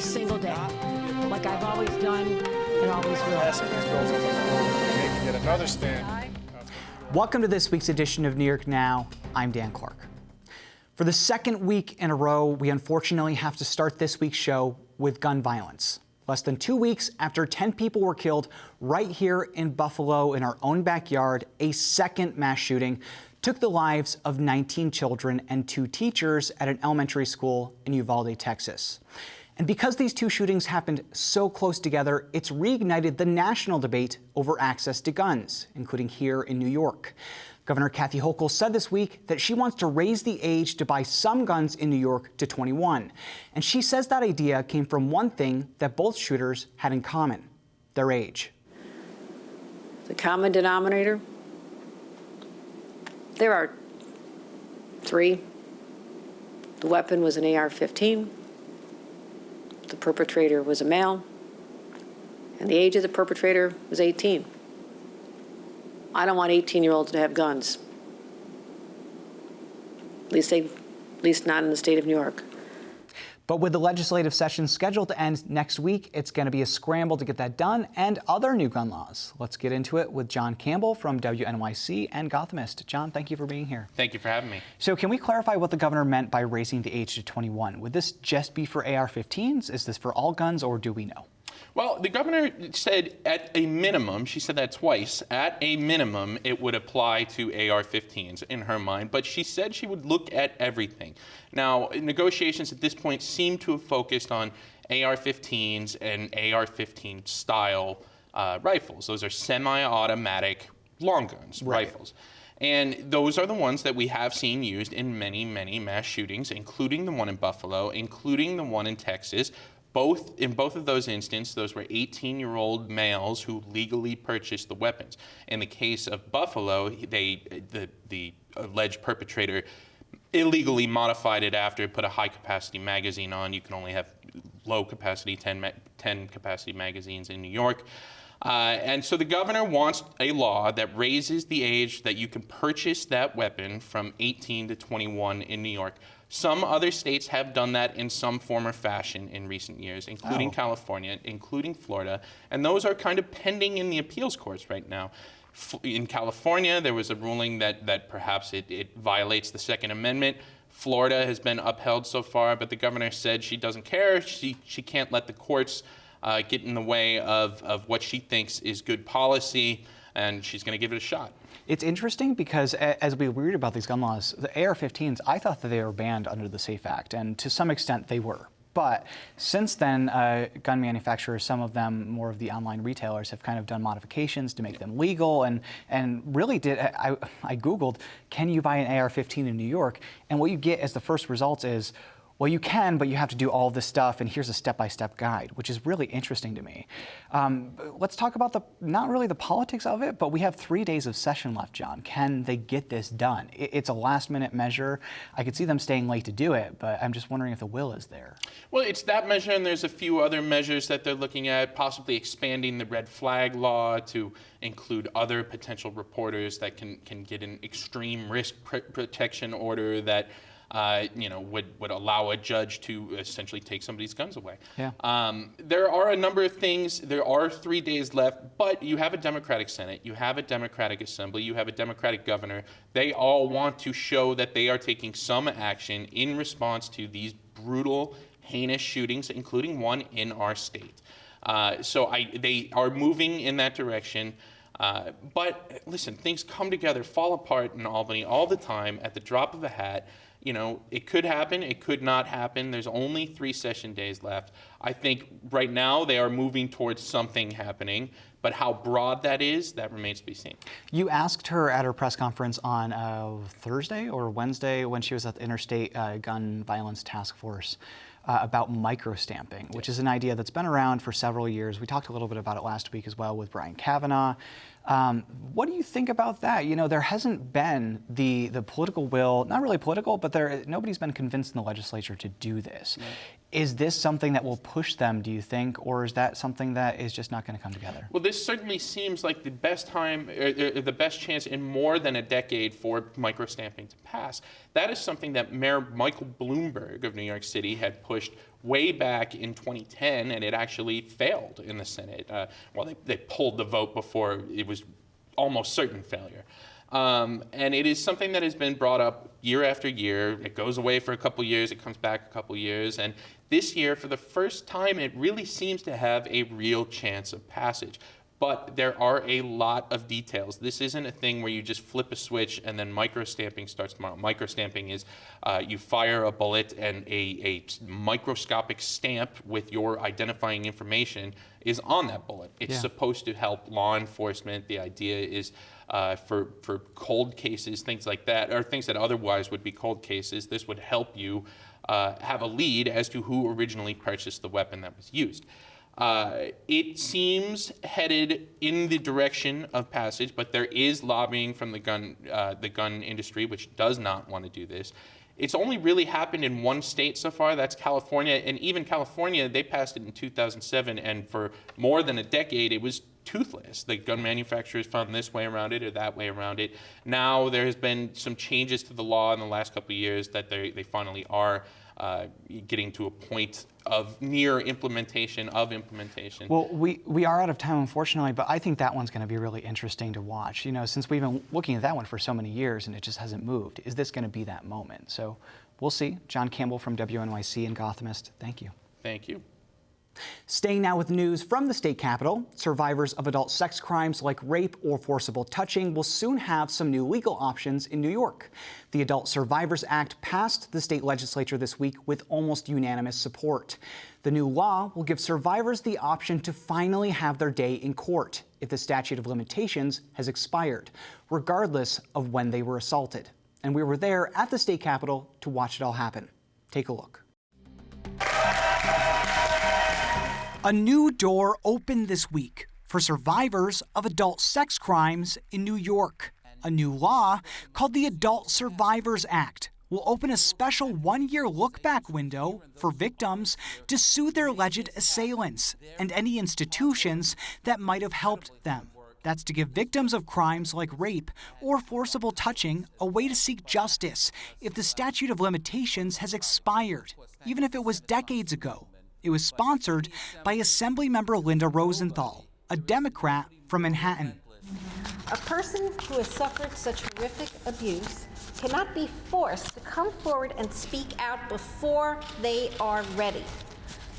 single day, like I've always done and always will. Passing these bills on the floor, making yet another stand. Welcome to this week's edition of New York Now. I'm Dan Clark. For the second week in a row, we unfortunately have to start this week's show with gun violence. Less than 2 weeks after 10 people were killed right here in Buffalo in our own backyard, a second mass shooting took the lives of 19 children and 2 teachers at an elementary school in Uvalde, Texas. And because these 2 shootings happened so close together, it's reignited the national debate over access to guns, including here in New York. Governor Kathy Hochul said this week that she wants to raise the age to buy some guns in New York to 21. And she says that idea came from one thing that both shooters had in common: their age. The common denominator? There are 3. The weapon was an AR-15. The perpetrator was a male. And the age of the perpetrator was 18. I don't want 18-year-olds to have guns. At least not in the state of New York. But with the legislative session scheduled to end next week, it's going to be a scramble to get that done and other new gun laws. Let's get into it with John Campbell from WNYC and Gothamist. John, thank you for being here. Thank you for having me. So can we clarify what the governor meant by raising the age to 21? Would this just be for AR-15s? Is this for all guns, or do we know? Well, the governor said at a minimum, she said that twice, at a minimum, it would apply to AR-15s in her mind, but she said she would look at everything. Now, negotiations at this point seem to have focused on AR-15s and AR-15 style rifles. Those are semi-automatic long guns, rifles. And those are the ones that we have seen used in many, many mass shootings, including the one in Buffalo, including the one in Texas. In both of those instances, those were 18-year-old males who legally purchased the weapons. In the case of Buffalo, the alleged perpetrator illegally modified it after it put a high-capacity magazine on. You can only have low-capacity, 10-capacity magazines in New York. And so the governor wants a law that raises the age that you can purchase that weapon from 18 to 21 in New York. Some other states have done that in some form or fashion in recent years, including California, including Florida, and those are kind of pending in the appeals courts right now. In California, there was a ruling that perhaps it violates the Second Amendment. Florida has been upheld so far, but the governor said she doesn't care. She can't let the courts get in the way of what she thinks is good policy, and she's going to give it a shot. It's interesting because as we read about these gun laws, the AR-15s, I thought that they were banned under the SAFE Act, and to some extent they were. But since then, gun manufacturers, some of them, more of the online retailers, have kind of done modifications to make them legal, and really I Googled, can you buy an AR-15 in New York? And what you get as the first results is, well, you can, but you have to do all this stuff, and here's a step-by-step guide, which is really interesting to me. Let's talk about not really the politics of it, but we have 3 days of session left, John. Can they get this done? It's a last-minute measure. I could see them staying late to do it, but I'm just wondering if the will is there. Well, it's that measure, and there's a few other measures that they're looking at, possibly expanding the red flag law to include other potential reporters that can get an extreme risk protection order that would allow a judge to essentially take somebody's guns away. Yeah. There are a number of things. There are 3 days left, but you have a Democratic Senate, you have a Democratic Assembly, you have a Democratic governor. They all want to show that they are taking some action in response to these brutal, heinous shootings, including one in our state. So they are moving in that direction. But listen, things come together, fall apart in Albany all the time at the drop of a hat. You know, it could happen, it could not happen. There's only 3 session days left. I think right now they are moving towards something happening, but how broad that is, that remains to be seen. You asked her at her press conference on Thursday or Wednesday when she was at the Interstate Gun Violence Task Force about microstamping, which is an idea that's been around for several years. We talked a little bit about it last week as well with Brian Kavanaugh. What do you think about that? You know, there hasn't been the political will, not really political, but nobody's been convinced in the legislature to do this. Right. Is this something that will push them, do you think, or is that something that is just not going to come together? Well, this certainly seems like the best time, the best chance in more than a decade for microstamping to pass. That is something that Mayor Michael Bloomberg of New York City had pushed way back in 2010, and it actually failed in the Senate. They pulled the vote before it was almost certain failure. And it is something that has been brought up year after year. It goes away for a couple years, it comes back a couple years, and this year, for the first time, it really seems to have a real chance of passage. But there are a lot of details. This isn't a thing where you just flip a switch and then microstamping starts tomorrow. Microstamping is you fire a bullet and a microscopic stamp with your identifying information is on that bullet. It's supposed to help law enforcement. The idea is for cold cases, things like that, or things that otherwise would be cold cases, this would help you have a lead as to who originally purchased the weapon that was used. It seems headed in the direction of passage, but there is lobbying from the gun industry, which does not want to do this. It's only really happened in one state so far, that's California, and even California, they passed it in 2007, and for more than a decade, it was toothless. The gun manufacturers found this way around it or that way around it. Now there has been some changes to the law in the last couple of years that they finally are getting to a point of near implementation of implementation. Well, we are out of time, unfortunately, but I think that one's going to be really interesting to watch. You know, since we've been looking at that one for so many years and it just hasn't moved, is this going to be that moment? So we'll see. John Campbell from WNYC and Gothamist, thank you. Thank you. Staying now with news from the state capitol, survivors of adult sex crimes like rape or forcible touching will soon have some new legal options in New York. The Adult Survivors Act passed the state legislature this week with almost unanimous support. The new law will give survivors the option to finally have their day in court if the statute of limitations has expired, regardless of when they were assaulted. And we were there at the state capitol to watch it all happen. Take a look. A new door opened this week for survivors of adult sex crimes in New York. A new law called the Adult Survivors Act will open a special one-year look-back window for victims to sue their alleged assailants and any institutions that might have helped them. That's to give victims of crimes like rape or forcible touching a way to seek justice if the statute of limitations has expired, even if it was decades ago. It was sponsored by Assemblymember Linda Rosenthal, a Democrat from Manhattan. A person who has suffered such horrific abuse cannot be forced to come forward and speak out before they are ready.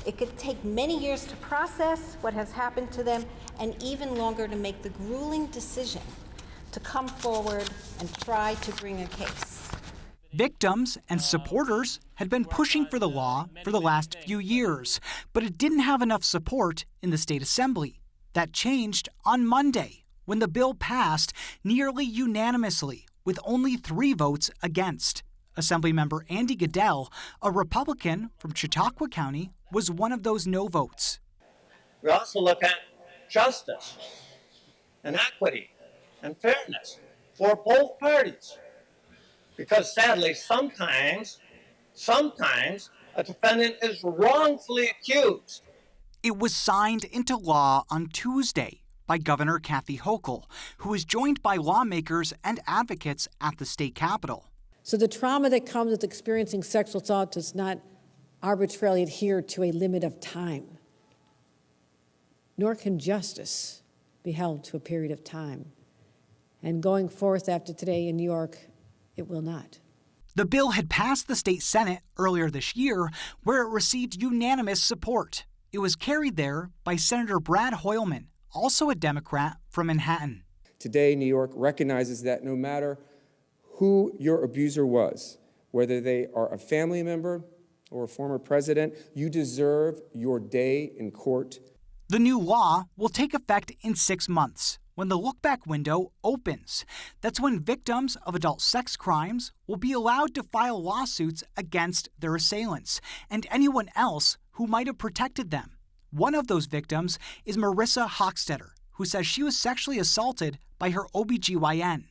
It could take many years to process what has happened to them and even longer to make the grueling decision to come forward and try to bring a case. Victims and supporters had been pushing for the law for the last few years, but it didn't have enough support in the state assembly. That changed on Monday when the bill passed nearly unanimously with only 3 votes against. Assemblymember Andy Goodell, a Republican from Chautauqua County, was one of those no votes. We also look at justice and equity and fairness for both parties. Because sadly, sometimes a defendant is wrongfully accused. It was signed into law on Tuesday by Governor Kathy Hochul, who was joined by lawmakers and advocates at the state capitol. So the trauma that comes with experiencing sexual assault does not arbitrarily adhere to a limit of time, nor can justice be held to a period of time. And going forth after today in New York, it will not. The bill had passed the state Senate earlier this year, where it received unanimous support. It was carried there by Senator Brad Hoylman, also a Democrat from Manhattan. Today, New York recognizes that no matter who your abuser was, whether they are a family member or a former president, you deserve your day in court. The new law will take effect in 6 months, when the look-back window opens. That's when victims of adult sex crimes will be allowed to file lawsuits against their assailants and anyone else who might have protected them. One of those victims is Marissa Hochstetter, who says she was sexually assaulted by her OBGYN.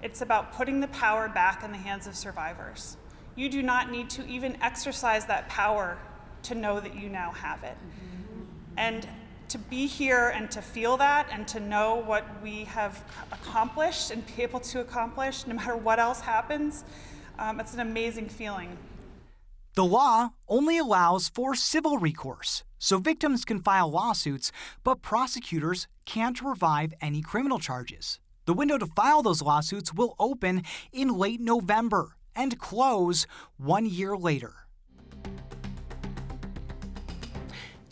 It's about putting the power back in the hands of survivors. You do not need to even exercise that power to know that you now have it. And to be here and to feel that and to know what we have accomplished and be able to accomplish no matter what else happens, it's an amazing feeling. The law only allows for civil recourse, so victims can file lawsuits, but prosecutors can't revive any criminal charges. The window to file those lawsuits will open in late November and close 1 year later.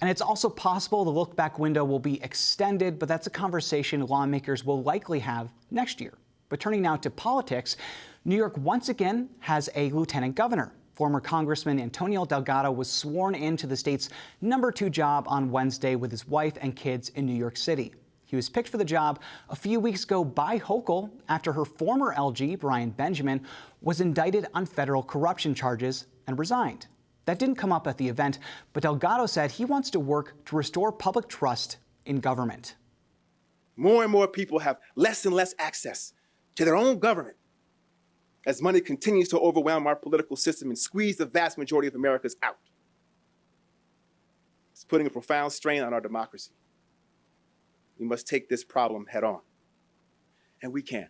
And it's also possible the look-back window will be extended, but that's a conversation lawmakers will likely have next year. But turning now to politics, New York once again has a lieutenant governor. Former Congressman Antonio Delgado was sworn into the state's #2 job on Wednesday with his wife and kids in New York City. He was picked for the job a few weeks ago by Hochul after her former LG, Brian Benjamin, was indicted on federal corruption charges and resigned. That didn't come up at the event, but Delgado said he wants to work to restore public trust in government. More and more people have less and less access to their own government as money continues to overwhelm our political system and squeeze the vast majority of Americans out. It's putting a profound strain on our democracy. We must take this problem head on, and we can.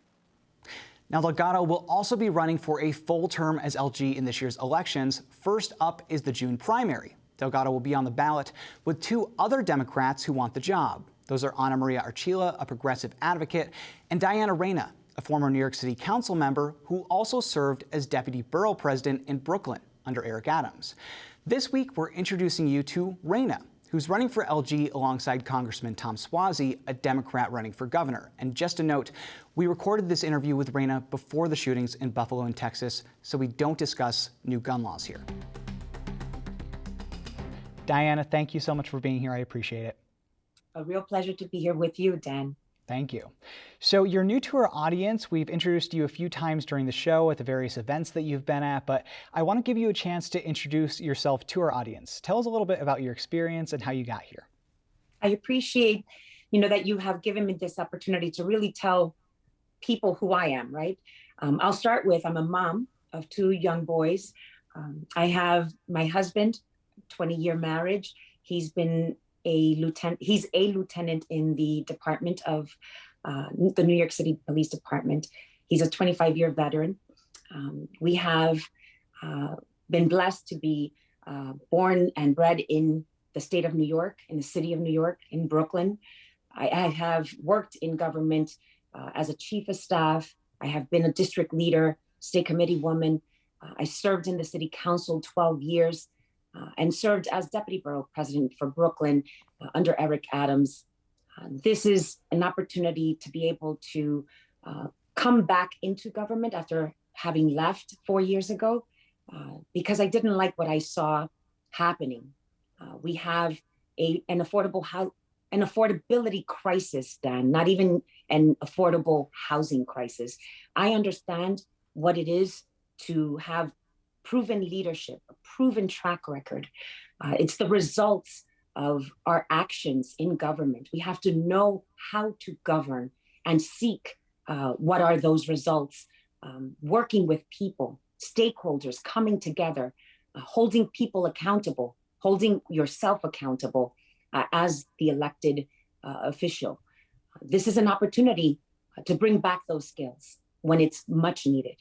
Now, Delgado will also be running for a full term as LG in this year's elections. First up is the June primary. Delgado will be on the ballot with 2 other Democrats who want the job. Those are Ana Maria Archila, a progressive advocate, and Diana Reyna, a former New York City Council member who also served as deputy borough president in Brooklyn under Eric Adams. This week, we're introducing you to Reyna, who's running for LG alongside Congressman Tom Suozzi, a Democrat running for governor. And just a note, we recorded this interview with Reyna before the shootings in Buffalo and Texas, so we don't discuss new gun laws here. Diana, thank you so much for being here. I appreciate it. A real pleasure to be here with you, Dan. Thank you. So you're new to our audience. We've introduced you a few times during the show at the various events that you've been at, but I want to give you a chance to introduce yourself to our audience. Tell us a little bit about your experience and how you got here. I appreciate, that you have given me this opportunity to really tell people who I am, right? I'll start with, I'm a mom of 2 young boys. I have my husband, 20-year marriage. He's been he's a lieutenant in the Department of the New York City Police Department. He's a 25-year veteran. We have been blessed to be born and bred in the state of New York, in the city of New York, in Brooklyn. I have worked in government as a chief of staff. I have been a district leader, state committee woman. I served in the city council 12 years. And served as deputy borough president for Brooklyn under Eric Adams. This is an opportunity to be able to come back into government after having left 4 years ago, because I didn't like what I saw happening. We have an affordability crisis, Dan, not even an affordable housing crisis. I understand what it is to have proven leadership, a proven track record. It's the results of our actions in government. We have to know how to govern and seek what are those results, working with people, stakeholders, coming together, holding people accountable, holding yourself accountable as the elected official. This is an opportunity to bring back those skills when it's much needed.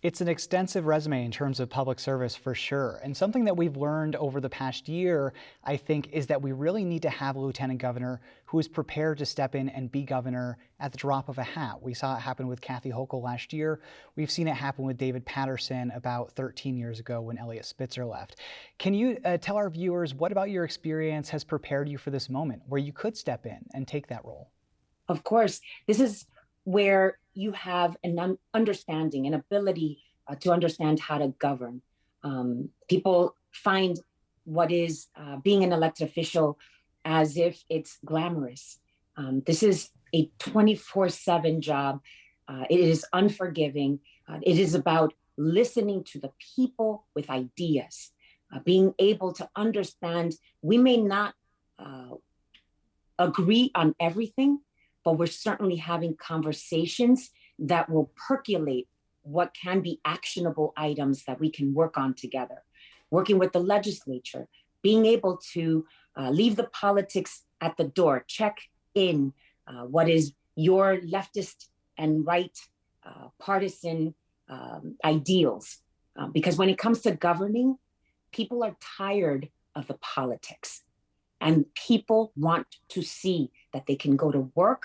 It's an extensive resume in terms of public service for sure. And something that we've learned over the past year, I think, is that we really need to have a lieutenant governor who is prepared to step in and be governor at the drop of a hat. We saw it happen with Kathy Hochul last year. We've seen it happen with David Paterson about 13 years ago when Eliot Spitzer left. Can you tell our viewers what about your experience has prepared you for this moment where you could step in and take that role? Of course, this is where you have an understanding, an ability to understand how to govern. People find what is being an elected official as if it's glamorous. This is a 24/7 job. It is unforgiving. It is about listening to the people with ideas, being able to understand. We may not agree on everything, but we're certainly having conversations that will percolate what can be actionable items that we can work on together. Working with the legislature, being able to leave the politics at the door, check in what is your leftist and right partisan ideals. Because when it comes to governing, people are tired of the politics, and people want to see that they can go to work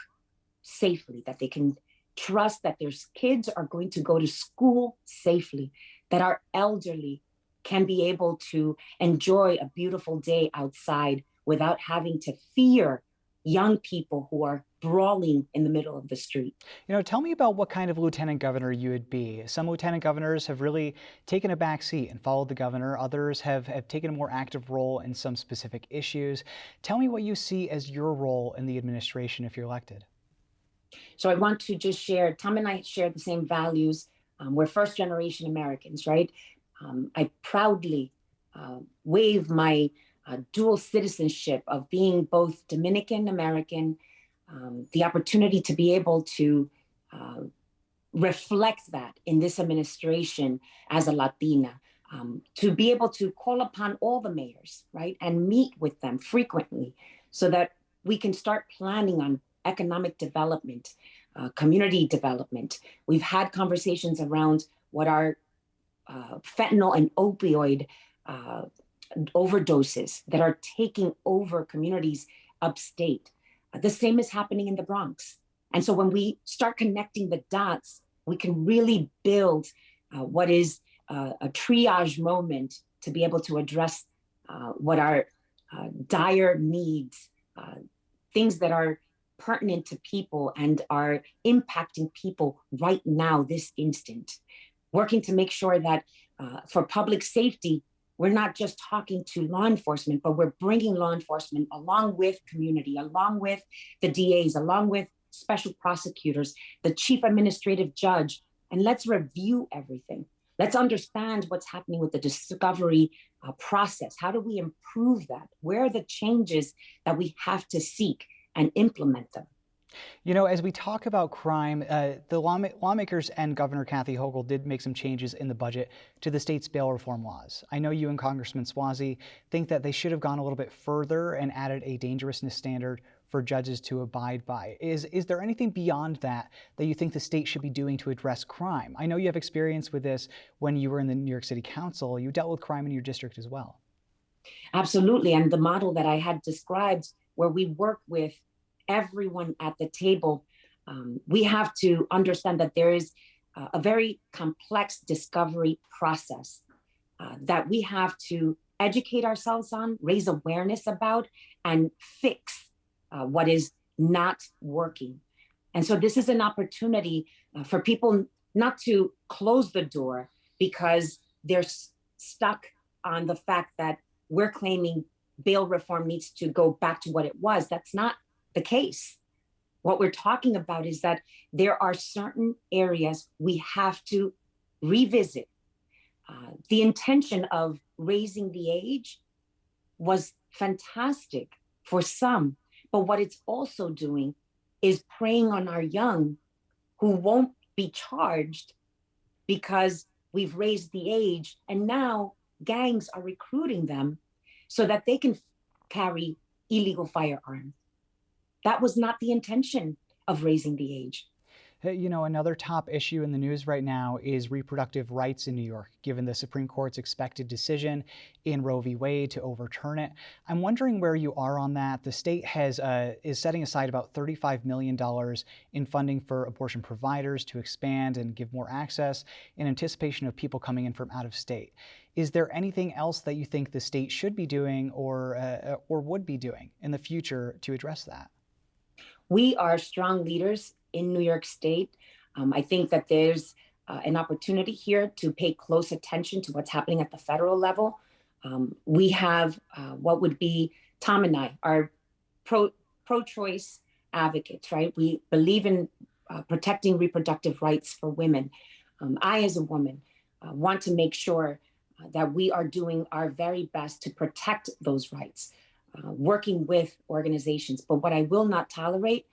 safely, that they can trust that their kids are going to go to school safely, that our elderly can be able to enjoy a beautiful day outside without having to fear young people who are brawling in the middle of the street. You know, tell me about what kind of lieutenant governor you would be. Some lieutenant governors have really taken a back seat and followed the governor. Others have taken a more active role in some specific issues. Tell me what you see as your role in the administration if you're elected. So I want to just share, Tom and I share the same values. We're first generation Americans, right? I proudly wave my dual citizenship of being both Dominican American, the opportunity to be able to reflect that in this administration as a Latina, to be able to call upon all the mayors, right, and meet with them frequently so that we can start planning on economic development, community development. We've had conversations around what are fentanyl and opioid overdoses that are taking over communities upstate. The same is happening in the Bronx. And so when we start connecting the dots, we can really build what is a triage moment to be able to address what are dire needs, things that are pertinent to people and are impacting people right now, this instant. Working to make sure that for public safety, we're not just talking to law enforcement, but we're bringing law enforcement along with community, along with the DAs, along with special prosecutors, the chief administrative judge, and let's review everything. Let's understand what's happening with the discovery process. How do we improve that? Where are the changes that we have to seek and implement them? You know, as we talk about crime, the lawmakers and Governor Kathy Hochul did make some changes in the budget to the state's bail reform laws. I know you and Congressman Suozzi think that they should have gone a little bit further and added a dangerousness standard for judges to abide by. Is there anything beyond that that you think the state should be doing to address crime? I know you have experience with this when you were in the New York City Council. You dealt with crime in your district as well. Absolutely. And the model that I had described, where we work with everyone at the table, we have to understand that there is a very complex discovery process that we have to educate ourselves on, raise awareness about, and fix what is not working. And so this is an opportunity for people not to close the door because they're stuck on the fact that we're claiming bail reform needs to go back to what it was. That's not the case. What we're talking about is that there are certain areas we have to revisit. The intention of raising the age was fantastic for some, but what it's also doing is preying on our young who won't be charged because we've raised the age, and now gangs are recruiting them so that they can carry illegal firearms. That was not the intention of raising the age. You know, another top issue in the news right now is reproductive rights in New York, given the Supreme Court's expected decision in Roe v. Wade to overturn it. I'm wondering where you are on that. The state is setting aside about $35 million in funding for abortion providers to expand and give more access in anticipation of people coming in from out of state. Is there anything else that you think the state should be doing or would be doing in the future to address that? We are strong leaders in New York State. I think that there's an opportunity here to pay close attention to what's happening at the federal level. We have what would be, Tom and I are pro-choice advocates, right? We believe in protecting reproductive rights for women. I, as a woman, want to make sure that we are doing our very best to protect those rights, working with organizations. But what I will not tolerate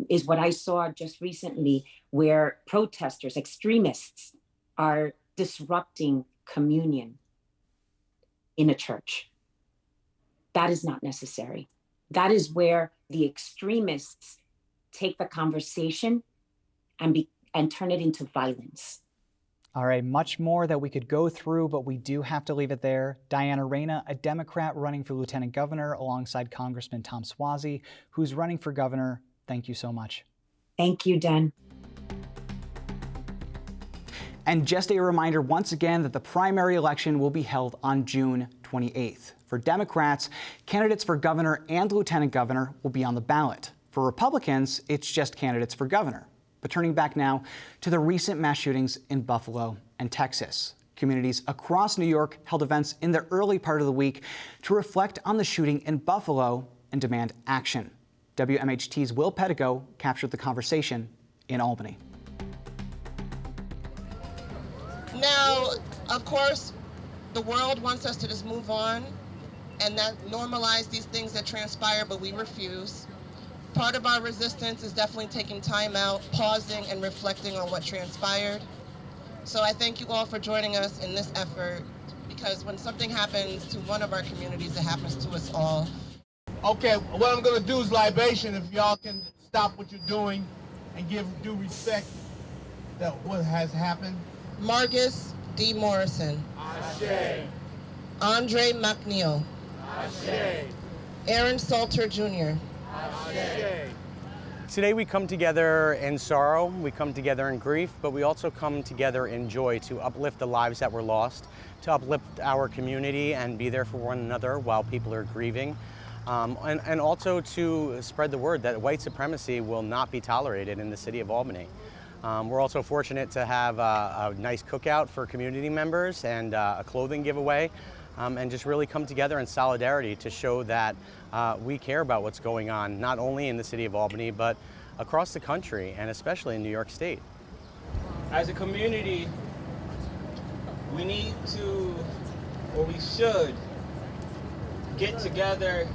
is what I saw just recently, where protesters, extremists, are disrupting communion in a church. That is not necessary. That is where the extremists take the conversation and turn it into violence. All right, much more that we could go through, but we do have to leave it there. Diana Reyna, a Democrat running for lieutenant governor alongside Congressman Tom Suozzi, who's running for governor. Thank you so much. Thank you, Dan. And just a reminder once again that the primary election will be held on June 28th. For Democrats, candidates for governor and lieutenant governor will be on the ballot. For Republicans, it's just candidates for governor. But turning back now to the recent mass shootings in Buffalo and Texas. Communities across New York held events in the early part of the week to reflect on the shooting in Buffalo and demand action. WMHT's Will Pettigo captured the conversation in Albany. Now, of course, the world wants us to just move on and that normalize these things that transpire, but we refuse. Part of our resistance is definitely taking time out, pausing, and reflecting on what transpired. So I thank you all for joining us in this effort, because when something happens to one of our communities, it happens to us all. Okay, what I'm gonna do is libation, if y'all can stop what you're doing and give due respect to what has happened. Margus D. Morrison. Ashe. Andre McNeil. Ashe. Aaron Salter Jr. Ashe. Today we come together in sorrow, we come together in grief, but we also come together in joy to uplift the lives that were lost, to uplift our community and be there for one another while people are grieving, and also to spread the word that white supremacy will not be tolerated in the city of Albany. We're also fortunate to have a nice cookout for community members and a clothing giveaway, and just really come together in solidarity to show that we care about what's going on, not only in the city of Albany, but across the country, and especially in New York State. As a community, we need to, or we should, get together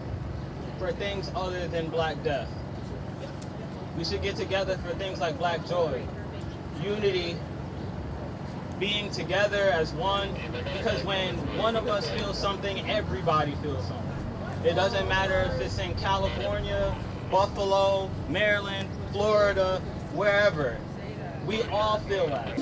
for things other than Black Death. We should get together for things like Black Joy, unity, being together as one, because when one of us feels something, everybody feels something. It doesn't matter if it's in California, Buffalo, Maryland, Florida, wherever. We all feel that.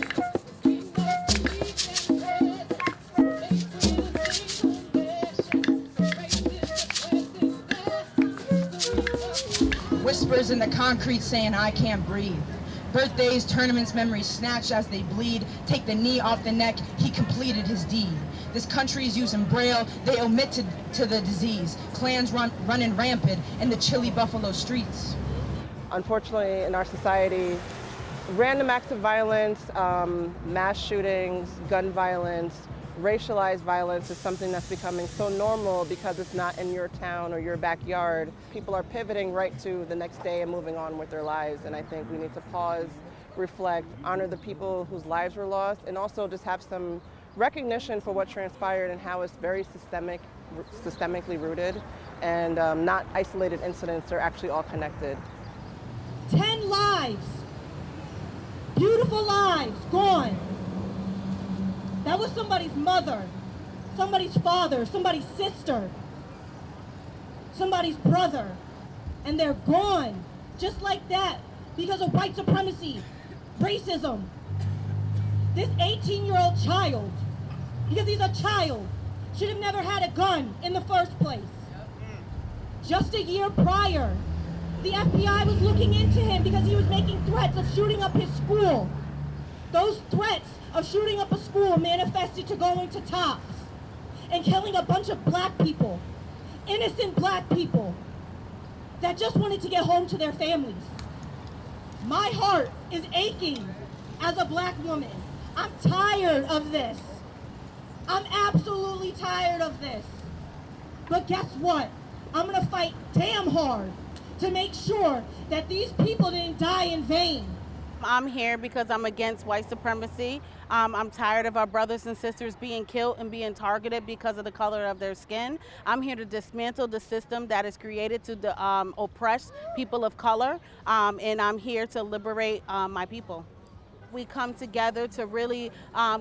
Whispers in the concrete saying I can't breathe. Birthdays, tournaments, memories snatched as they bleed. Take the knee off the neck, he completed his deed. This country is using Braille, they omit to the disease. Clans running rampant in the chilly Buffalo streets. Unfortunately, in our society, random acts of violence, mass shootings, gun violence, racialized violence is something that's becoming so normal because it's not in your town or your backyard. People are pivoting right to the next day and moving on with their lives, and I think we need to pause, reflect, honor the people whose lives were lost, and also just have some recognition for what transpired and how it's very systemically rooted, and not isolated incidents. They're actually all connected. 10 lives, beautiful lives, gone. That was somebody's mother, somebody's father, somebody's sister, somebody's brother, and they're gone just like that because of white supremacy, racism. This 18-year-old child, because he's a child, should have never had a gun in the first place. Just a year prior, the FBI was looking into him because he was making threats of shooting up his school. Those threats of shooting up a school manifested to going to Tops and killing a bunch of black people, innocent black people that just wanted to get home to their families. My heart is aching as a black woman. I'm tired of this. I'm absolutely tired of this. But guess what? I'm gonna fight damn hard to make sure that these people didn't die in vain. I'm here because I'm against white supremacy. I'm tired of our brothers and sisters being killed and being targeted because of the color of their skin. I'm here to dismantle the system that is created to oppress people of color, and I'm here to liberate my people. we come together to really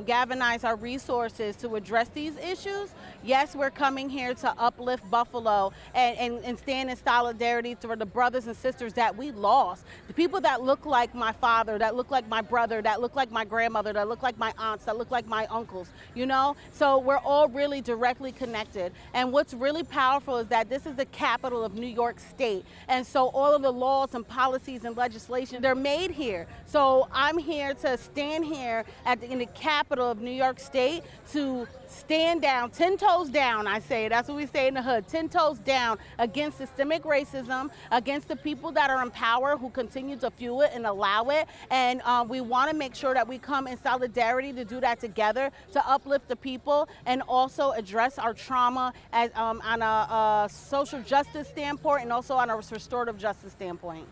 galvanize our resources to address these issues. Yes, we're coming here to uplift Buffalo and stand in solidarity for the brothers and sisters that we lost. The people that look like my father, that look like my brother, that look like my grandmother, that look like my aunts, that look like my uncles, you know? So we're all really directly connected. And what's really powerful is that this is the capital of New York State. And so all of the laws and policies and legislation, they're made here. So I'm here to stand here in the capital of New York State to stand down, 10 toes down, I say. That's what we say in the hood, 10 toes down against systemic racism, against the people that are in power who continue to fuel it and allow it. And we want to make sure that we come in solidarity to do that together, to uplift the people and also address our trauma as, on a social justice standpoint and also on a restorative justice standpoint.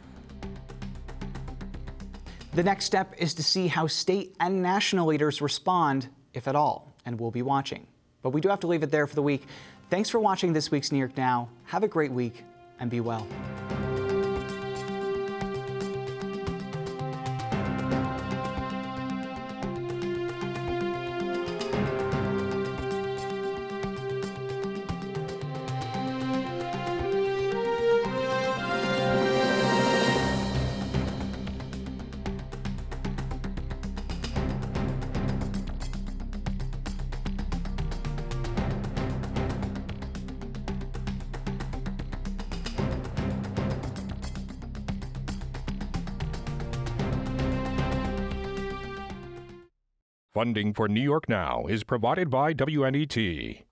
The next step is to see how state and national leaders respond, if at all, and we'll be watching. But we do have to leave it there for the week. Thanks for watching this week's New York Now. Have a great week and be well. Funding for New York Now is provided by WNET.